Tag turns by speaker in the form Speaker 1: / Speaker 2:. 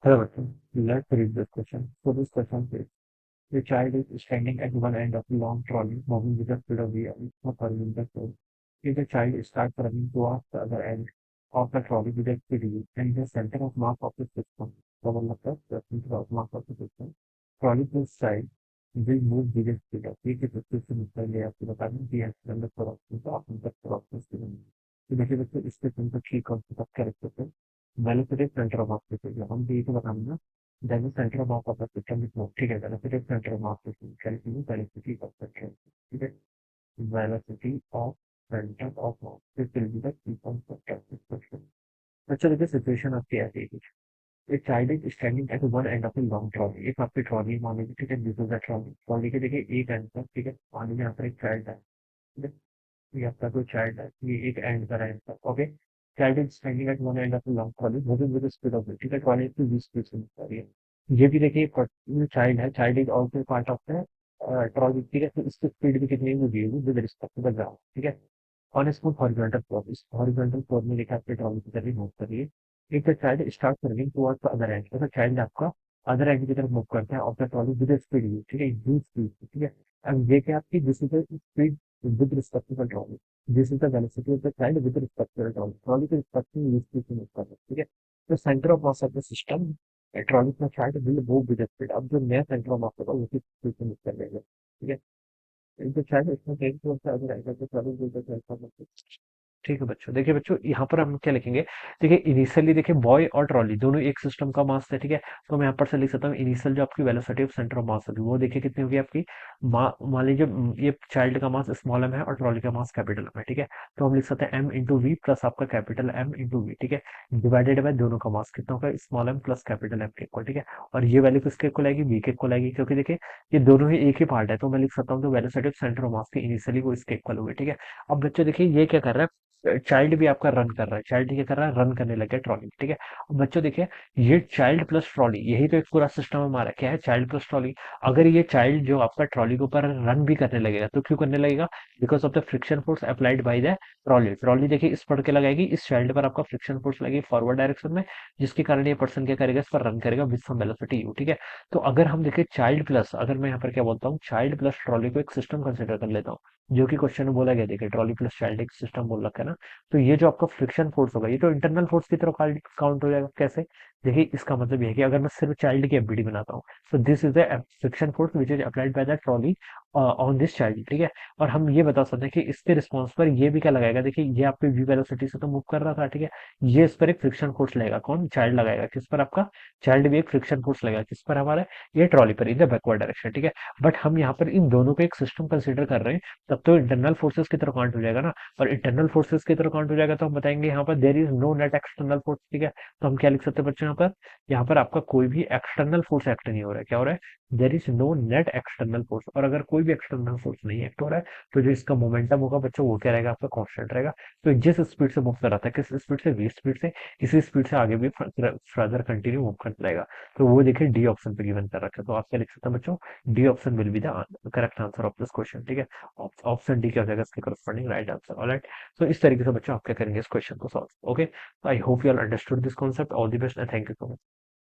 Speaker 1: Hello, let's read this question. So this question says, the child is standing at one end of a long trolley, moving with the speed of the horizontal floor. If the child starts running towards the other end of the trolley with a speed and the center of mass of the system, so the center of mass of the system, trolley plus child will move with a speed of the system is पहले आपको बता दें कि extender पर option तो option तक पर option तो देखिए बच्चों इसके सिंपल की concept of character velocity centre of mass हम भी तो बताऊंगा then the center of mass of the system is moved. ठीक है, velocity of center of mass system calculate velocity of center. ठीक है, velocity of center of mass. This will be the key concept of this question. अच्छा देखिए situation आपकी ऐसी है एक child is standing at one end of a long trolley एक आपकी ट्रॉली मान लीजिए ठीक है this is the trolley trolley के देखिए एक एंड पर ठीक है मान लीजिए यहाँ पर एक चाइल्ड है ठीक है ये आपका कोई चाइल्ड है ये एक एंड पर है okay child is standing at one end of a long trolley moving with the speed of ठीक है ट्रॉली की 20 स्पीड से मूव कर रही है ये भी देखिए चाइल्ड है child is also part of the trolley ठीक है तो इसकी स्पीड भी कितनी होगी with respect to the ground ठीक है ऑन स्मूथ हॉरिजॉन्टल फ्लोर इस हॉरिजॉन्टल फ्लोर में देखा आपके ट्रॉली की तरह मूव कर रही है एक the child start running towards the other and मतलब चाइल्ड आपका अदर एंड की तरफ मूव करता है of the trolley with speed ठीक है ह्यूज स्पीड ठीक है अब ये क्या आपकी this is the speed with respect to the trolley. This is the velocity of the child with respect to the trolley. Trolley के respect में ये speed से move कर रहा है ठीक है तो center of mass of the system trolley का child will move with the speed अब जो नया center of mass होगा उसी speed से move कर लेगा ठीक है जो child इसमें कहीं तो अगर आएगा तो trolley will the center ठीक है बच्चों देखिए बच्चों यहाँ पर हम क्या लिखेंगे देखिए इनिशियली देखिए बॉय और ट्रॉली दोनों एक सिस्टम का मास है ठीक है तो मैं यहाँ पर से लिख सकता हूँ इनिशियल जो आपकी velocity of centre of mass होगी वो देखिए कितनी होगी आपकी मान लीजिए ये चाइल्ड का मास स्मॉल एम है और ट्रॉली का मास कैपिटल एम है ठीक है तो हम लिख सकते हैं एम इंटू वी प्लस आपका कैपिटल एम इंटू वी ठीक है डिवाइडेड बाय दोनों का मास कितना होगा small M plus capital M के इक्वल ठीक है और ये वैल्यू किसके इक्वल आएगी वी के इक्वल आएगी क्योंकि देखिए ये दोनों ही एक ही पार्ट है तो मैं लिख सकता हूँ जो velocity of centre of mass की इनिशियली वो इसके इक्वल होगी ठीक है अब बच्चों देखिए ये क्या कर रहा है चाइल्ड भी आपका रन कर रहा है चाइल्ड क्या कर रहा है रन करने लगे ट्रॉली ठीक है अब बच्चों देखिए ये चाइल्ड प्लस ट्रॉली यही तो एक पूरा सिस्टम हमारा क्या है चाइल्ड प्लस ट्रॉली अगर ये चाइल्ड जो आपका ट्रॉली के ऊपर रन भी करने लगेगा तो क्यों करने लगेगा because of the friction force applied by the trolley trolley देखिए इस पढ़ के लगाएगी इस चाइल्ड पर आपका फ्रिक्शन फोर्स लगेगी फॉरवर्ड डायरेक्शन में जिसके कारण ये पर्सन क्या करेगा इस पर रन करेगा विद सम वेलोसिटी यू ठीक है तो अगर हम देखें चाइल्ड प्लस अगर मैं यहाँ पर क्या बोलता हूँ चाइल्ड प्लस ट्रॉली को एक सिस्टम कंसिडर कर लेता हूँ जो कि क्वेश्चन में बोला गया देखिए ट्रॉली प्लस चाइल्ड एक सिस्टम बोल रखा है ना तो ये जो आपका फ्रिक्शन फोर्स होगा ये तो इंटरनल फोर्स की तरफ काउंट हो जाएगा कैसे देखिए इसका मतलब ये है कि अगर मैं सिर्फ चाइल्ड की एफबीडी बनाता हूँ so this is the friction force which is applied by the trolley on this child ठीक है और हम ये बता सकते हैं कि इसके रिस्पॉन्स पर ये भी क्या लगाएगा देखिए ये आपके वी वेलोसिटी से तो मूव कर रहा था ठीक है ये इस पर एक फ्रिक्शन फोर्स लगेगा कौन चाइल्ड लगाएगा किस पर आपका चाइल्ड भी एक फ्रिक्शन फोर्स लगेगा किस पर हमारा ये ट्रॉली पर इन द बैकवर्ड डायरेक्शन ठीक है बट हम यहाँ पर इन दोनों को एक सिस्टम कंसिडर कर रहे हैं तब तो इंटरनल फोर्सेस की तरफ काउंट हो जाएगा ना और इंटरनल फोर्सेस की तरफ काउंट हो जाएगा तो हम बताएंगे यहाँ पर there is no net external force ठीक है तो हम क्या लिख सकते हैं बच्चों यहाँ पर आपका कोई भी एक्सटर्नल फोर्स एक्ट नहीं हो रहा है क्या हो रहा है there is no net external force और अगर कोई भी एक्सटर्नल फोर्स नहीं एक्ट हो रहा है तो जो इसका मोमेंटम होगा बच्चों वो क्या रहेगा आपका कांस्टेंट रहेगा तो जिस स्पीड से मूव कर रहा था किस स्पीड से वी स्पीड से इसी स्पीड से आगे भी फर्दर कंटिन्यू मूव करता रहेगा तो वो देखिए डी ऑप्शन पे गिवन कर रखा है तो आप क्या लिख सकते हैं बच्चों D option will be the correct answer of this question ठीक है ऑप्शन डी क्या हो जाएगा इसके करस्पॉन्डिंग राइट आंसर ऑलराइट तो इस तरीके से बच्चों आप क्या करेंगे इस क्वेश्चन को solve okay I hope you all understood this concept all the best and thank you so much